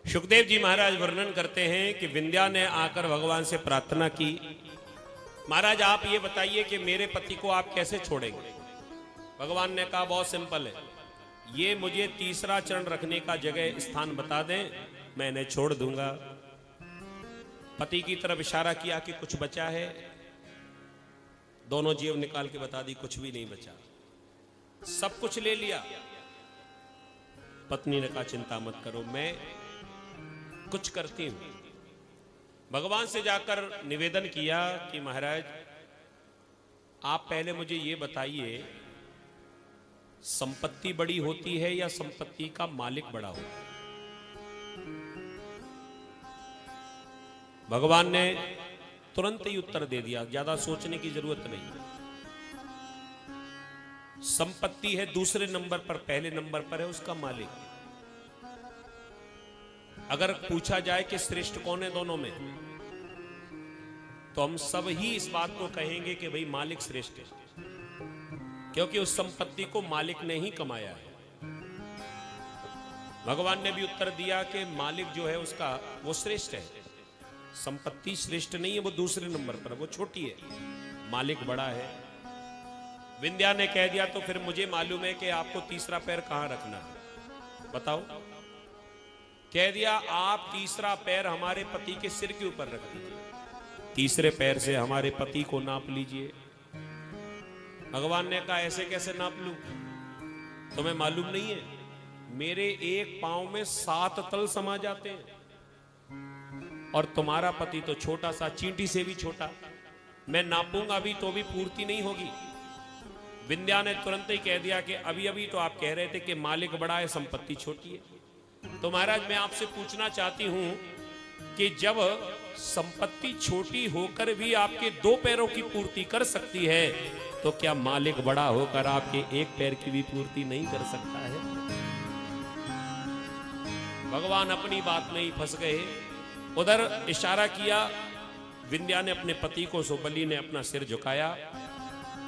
सुखदेव जी महाराज वर्णन करते हैं कि विंध्या ने आकर भगवान से प्रार्थना की, महाराज आप ये बताइए कि मेरे पति को आप कैसे छोड़ेंगे। भगवान ने कहा बहुत सिंपल है, ये मुझे तीसरा चरण रखने का जगह स्थान बता दें, मैं इन्हें छोड़ दूंगा। पति की तरफ इशारा किया कि कुछ बचा है, दोनों जेब निकाल के बता दी कुछ भी नहीं बचा, सब कुछ ले लिया। पत्नी ने कहा चिंता मत करो, मैं कुछ करती हूं। भगवान से जाकर निवेदन किया कि महाराज आप पहले मुझे ये बताइए, संपत्ति बड़ी होती है या संपत्ति का मालिक बड़ा होता है। भगवान ने तुरंत ही उत्तर दे दिया, ज्यादा सोचने की जरूरत नहीं। संपत्ति है दूसरे नंबर पर, पहले नंबर पर है उसका मालिक। अगर पूछा जाए कि श्रेष्ठ कौन है दोनों में, तो हम सब ही इस बात को कहेंगे कि भाई मालिक श्रेष्ठ है, क्योंकि उस संपत्ति को मालिक ने ही कमाया है। भगवान ने भी उत्तर दिया कि मालिक जो है उसका वो श्रेष्ठ है, संपत्ति श्रेष्ठ नहीं है, वो दूसरे नंबर पर, वो छोटी है, मालिक बड़ा है। विंध्या ने कह दिया तो फिर मुझे मालूम है कि आपको तीसरा पैर कहां रखना है, बताओ। कह दिया आप तीसरा पैर हमारे पति के सिर के ऊपर रख दीजिए, तीसरे पैर से हमारे पति को नाप लीजिए। भगवान ने कहा ऐसे कैसे नाप लूं, तुम्हें मालूम नहीं है मेरे एक पांव में 7 तल समा जाते हैं, और तुम्हारा पति तो छोटा सा, चींटी से भी छोटा, मैं नापूंगा भी तो भी पूर्ति नहीं होगी। विंध्या ने तुरंत ही कह दिया कि अभी अभी तो आप कह रहे थे कि मालिक बड़ा है, संपत्ति छोटी है। तो महाराज मैं आपसे पूछना चाहती हूं कि जब संपत्ति छोटी होकर भी आपके 2 पैरों की पूर्ति कर सकती है, तो क्या मालिक बड़ा होकर आपके एक पैर की भी पूर्ति नहीं कर सकता है। भगवान अपनी बात में ही फंस गए। उधर इशारा किया विंध्या ने अपने पति को, सो बलि ने अपना सिर झुकाया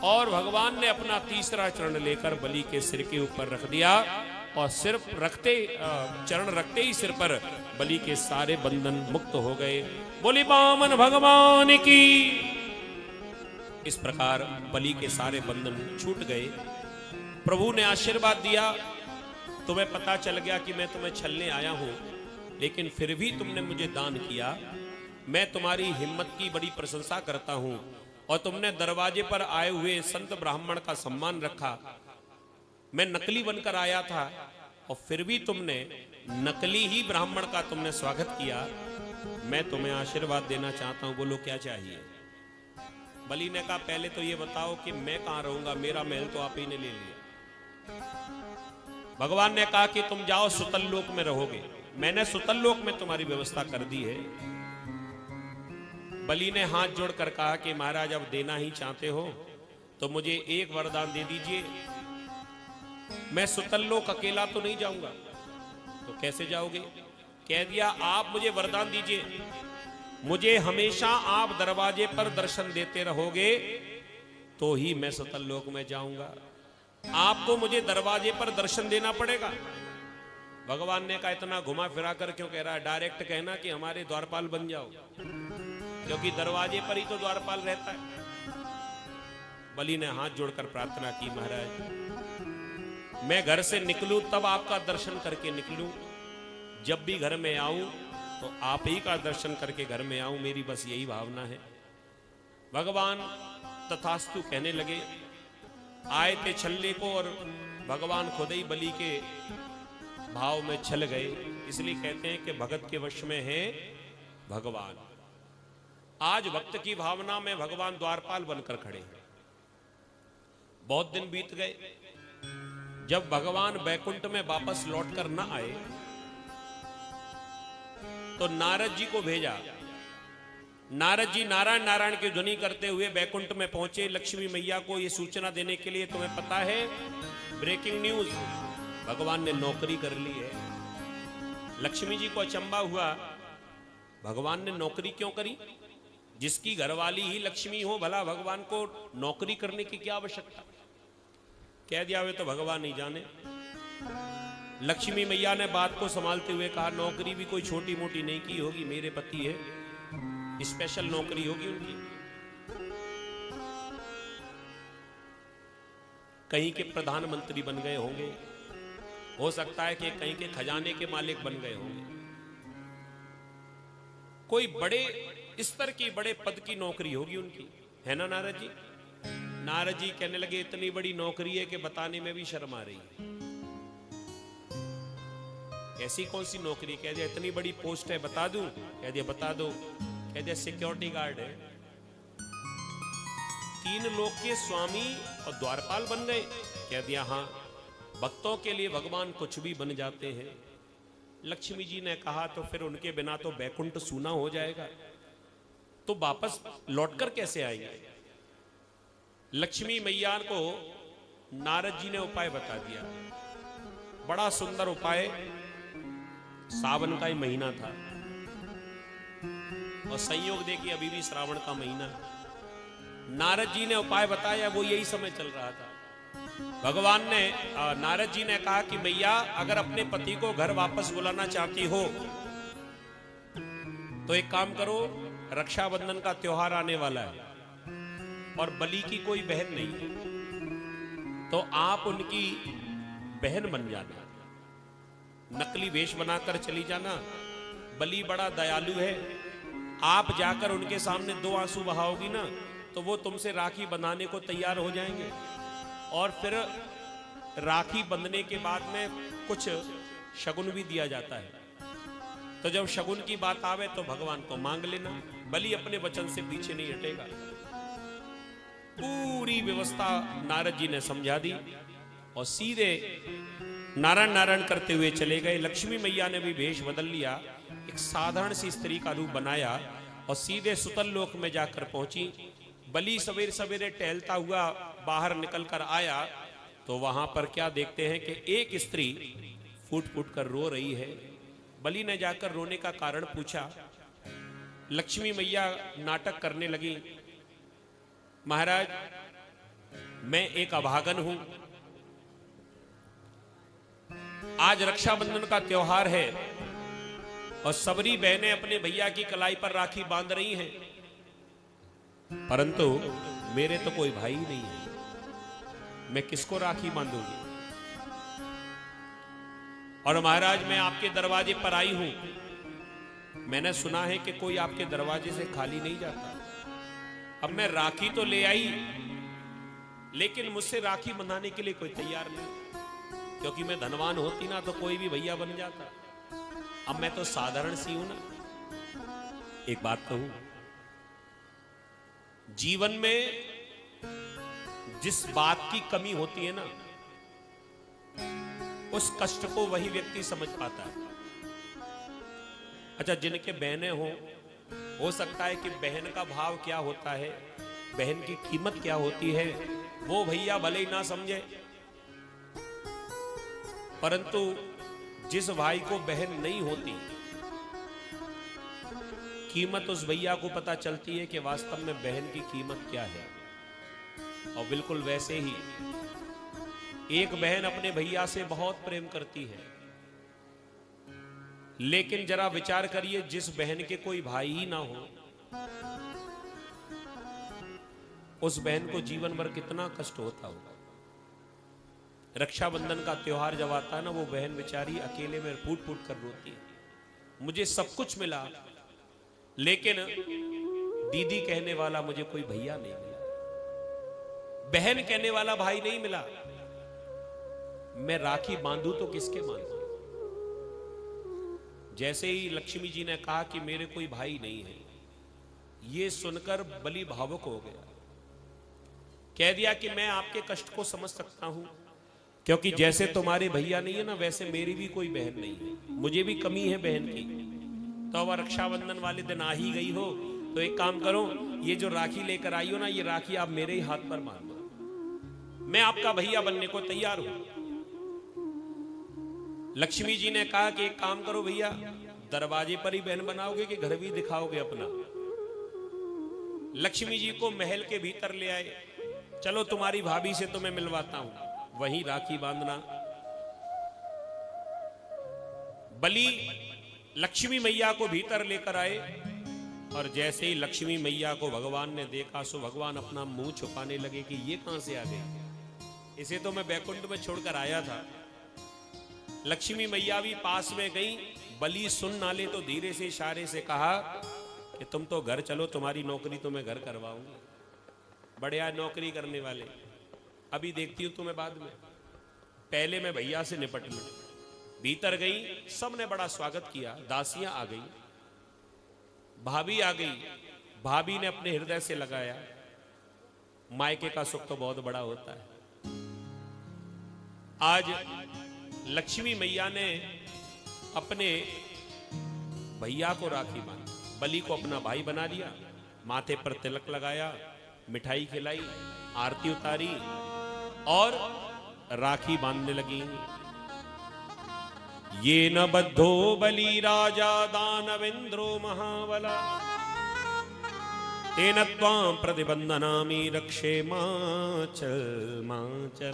और भगवान ने अपना तीसरा चरण लेकर बलि के सिर के ऊपर रख दिया, और सिर रखते चरण रखते ही सिर पर बलि के सारे बंधन मुक्त हो गए। बोली बामन भगवान की। इस प्रकार बलि के सारे बंधन छूट गए। प्रभु ने आशीर्वाद दिया, तुम्हें पता चल गया कि मैं तुम्हें छलने आया हूं, लेकिन फिर भी तुमने मुझे दान किया, मैं तुम्हारी हिम्मत की बड़ी प्रशंसा करता हूं, और तुमने दरवाजे पर आए हुए संत ब्राह्मण का सम्मान रखा। मैं नकली बनकर आया था और फिर भी तुमने नकली ही ब्राह्मण का तुमने स्वागत किया। मैं तुम्हें आशीर्वाद देना चाहता हूं, बोलो क्या चाहिए। बलि ने कहा पहले तो ये बताओ कि मैं कहां रहूंगा, मेरा महल तो आप ही ने ले लिया। भगवान ने कहा कि तुम जाओ सुतल लोक में रहोगे, मैंने सुतल लोक में तुम्हारी व्यवस्था कर दी है। बलि ने हाथ जोड़कर कहा कि महाराज अब देना ही चाहते हो तो मुझे एक वरदान दे दीजिए, मैं सुतल लोक अकेला तो नहीं जाऊंगा। तो कैसे जाओगे। कह दिया आप मुझे वरदान दीजिए, मुझे हमेशा आप दरवाजे पर दर्शन देते रहोगे तो ही मैं सुतल लोक में जाऊंगा, आपको मुझे दरवाजे पर दर्शन देना पड़ेगा। भगवान ने कहा इतना घुमा फिरा कर क्यों कह रहा है, डायरेक्ट कहना कि हमारे द्वारपाल बन जाओ, क्योंकि दरवाजे पर ही तो द्वारपाल रहता है। बलि ने हाथ जोड़कर प्रार्थना की, महाराज मैं घर से निकलूं तब आपका दर्शन करके निकलूं, जब भी घर में आऊं तो आप ही का दर्शन करके घर में आऊं, मेरी बस यही भावना है। भगवान तथास्तु कहने लगे। आए थे छलने को और भगवान खुद ही बलि के भाव में छल गए, इसलिए कहते हैं कि भगत के वश में है भगवान। आज भक्त की भावना में भगवान द्वारपाल बनकर खड़े हैं। बहुत दिन बीत गए, जब भगवान बैकुंठ में वापस लौटकर न आए तो नारद जी को भेजा। नारद जी नारायण नारायण की ध्वनि करते हुए बैकुंठ में पहुंचे, लक्ष्मी मैया को यह सूचना देने के लिए तुम्हें पता है ब्रेकिंग न्यूज, भगवान ने नौकरी कर ली है। लक्ष्मी जी को अचंबा हुआ, भगवान ने नौकरी क्यों करी, जिसकी घरवाली ही लक्ष्मी हो, भला भगवान को नौकरी करने की क्या आवश्यकता। कह दिया वे तो भगवान नहीं जाने। लक्ष्मी मैया ने बात को संभालते हुए कहा, नौकरी भी कोई छोटी मोटी नहीं की होगी, मेरे पति है, स्पेशल नौकरी होगी उनकी, कहीं के प्रधानमंत्री बन गए होंगे, हो सकता है कि कहीं के खजाने के मालिक बन गए होंगे, कोई बड़े स्तर की, बड़े पद की नौकरी होगी उनकी, है ना नारद जी? नारद जी कहने लगे, इतनी बड़ी नौकरी है कि बताने में भी शर्म आ रही है। ऐसी कौन सी नौकरी? कह दिया इतनी बड़ी पोस्ट है, बता दूं? कह दिया बता दो। कह दिया सिक्योरिटी गार्ड है, 3 लोक के स्वामी और द्वारपाल बन गए। कह दिया हाँ, भक्तों के लिए भगवान कुछ भी बन जाते हैं। लक्ष्मी जी ने कहा, तो फिर उनके बिना तो बैकुंठ सूना हो जाएगा, तो वापस लौटकर कैसे आएंगे? लक्ष्मी मैया को नारद जी ने उपाय बता दिया, बड़ा सुंदर उपाय। सावन का ही महीना था और संयोग देखिए अभी भी श्रावण का महीना। नारद जी ने उपाय बताया, वो यही समय चल रहा था। भगवान ने, नारद जी ने कहा कि मैया अगर अपने पति को घर वापस बुलाना चाहती हो तो एक काम करो, रक्षाबंधन का त्योहार आने वाला है और बलि की कोई बहन नहीं है, तो आप उनकी बहन बन जाना, नकली वेश बनाकर चली जाना। बलि बड़ा दयालु है, आप जाकर उनके सामने 2 आंसू बहाओगी ना, तो वो तुमसे राखी बंधाने को तैयार हो जाएंगे। और फिर राखी बंधने के बाद में कुछ शगुन भी दिया जाता है, तो जब शगुन की बात आवे तो भगवान को मांग लेना। बलि अपने वचन से पीछे नहीं हटेगा। पूरी व्यवस्था नारद जी ने समझा दी और सीधे नारायण नारायण करते हुए चले गए। लक्ष्मी मैया ने भी वेश बदल लिया, एक साधारण सी स्त्री का रूप बनाया और सीधे सुतल लोक में जाकर पहुंची। बलि सवेरे सवेरे टहलता हुआ बाहर निकल कर आया तो वहां पर क्या देखते हैं कि एक स्त्री फूट फूट कर रो रही है। बलि ने जाकर रोने का कारण पूछा। लक्ष्मी मैया नाटक करने लगी, महाराज मैं एक अभागन हूं, आज रक्षाबंधन का त्योहार है और सबरी बहनें अपने भैया की कलाई पर राखी बांध रही हैं, परंतु मेरे तो कोई भाई नहीं है, मैं किसको राखी बांधूंगी? और महाराज मैं आपके दरवाजे पर आई हूं, मैंने सुना है कि कोई आपके दरवाजे से खाली नहीं जाता। अब मैं राखी तो ले आई, लेकिन मुझसे राखी बंधाने के लिए कोई तैयार नहीं, क्योंकि मैं धनवान होती ना तो कोई भी भैया बन जाता। अब मैं तो साधारण सी हूं ना। एक बात कहूं, जीवन में जिस बात की कमी होती है ना, उस कष्ट को वही व्यक्ति समझ पाता है। अच्छा, जिनके बहनें हो सकता है कि बहन का भाव क्या होता है, बहन की कीमत क्या होती है, वो भैया भले ही ना समझे, परंतु जिस भाई को बहन नहीं होती, कीमत उस भैया को पता चलती है कि वास्तव में बहन की कीमत क्या है। और बिल्कुल वैसे ही एक बहन अपने भैया से बहुत प्रेम करती है, लेकिन जरा विचार करिए, जिस बहन के कोई भाई ही ना हो, उस बहन को जीवन भर कितना कष्ट होता होगा। रक्षाबंधन का त्योहार जब आता है ना, वो बहन बेचारी अकेले में फूट फूट कर रोती है। मुझे सब कुछ मिला, लेकिन दीदी कहने वाला मुझे कोई भैया नहीं मिला, बहन कहने वाला भाई नहीं मिला। मैं राखी बांधू तो किसके बांधू? जैसे ही लक्ष्मी जी ने कहा कि मेरे कोई भाई नहीं है, ये सुनकर बलि भावुक हो गया। कह दिया कि मैं आपके कष्ट को समझ सकता हूं, क्योंकि जैसे तुम्हारे भैया नहीं है ना, वैसे मेरी भी कोई बहन नहीं है, मुझे भी कमी है बहन की। तो अब रक्षाबंधन वाले दिन आ ही गई हो, तो एक काम करो, ये जो राखी लेकर आई हो ना, ये राखी आप मेरे ही हाथ पर बांध दो, मैं आपका भैया बनने को तैयार हूं। लक्ष्मी जी ने कहा कि एक काम करो भैया, दरवाजे पर ही बहन बनाओगे कि घर भी दिखाओगे अपना? लक्ष्मी जी को महल के भीतर ले आए। चलो तुम्हारी भाभी से तो मैं मिलवाता हूं, वहीं राखी बांधना। बलि लक्ष्मी मैया को भीतर लेकर आए और जैसे ही लक्ष्मी मैया को भगवान ने देखा सो भगवान अपना मुंह छुपाने लगे कि ये कहां से आ गई, इसे तो मैं बैकुंठ में छोड़कर आया था। लक्ष्मी मैया भी पास में गई, बलि सुन ना ले तो धीरे से इशारे से कहा कि तुम तो घर चलो, तुम्हारी नौकरी तो मैं घर करवाऊंगी। बढ़िया नौकरी करने वाले, अभी देखती हूं तुम्हें बाद में, पहले मैं भैया से निपट लूं। भीतर गई, सबने बड़ा स्वागत किया, दासियां आ गई, भाभी आ गई, भाभी ने अपने हृदय से लगाया, मायके का सुख तो बहुत बड़ा होता है। आज लक्ष्मी मैया ने अपने भैया को राखी बांधी, बलि को अपना भाई बना लिया, माथे पर तिलक लगाया, मिठाई खिलाई, आरती उतारी और राखी बांधने लगी। ये न बद्धो बलि राजा दानवेंद्रो महाबला तेन त्वां प्रतिबंधनामि रक्षे माचल माचल।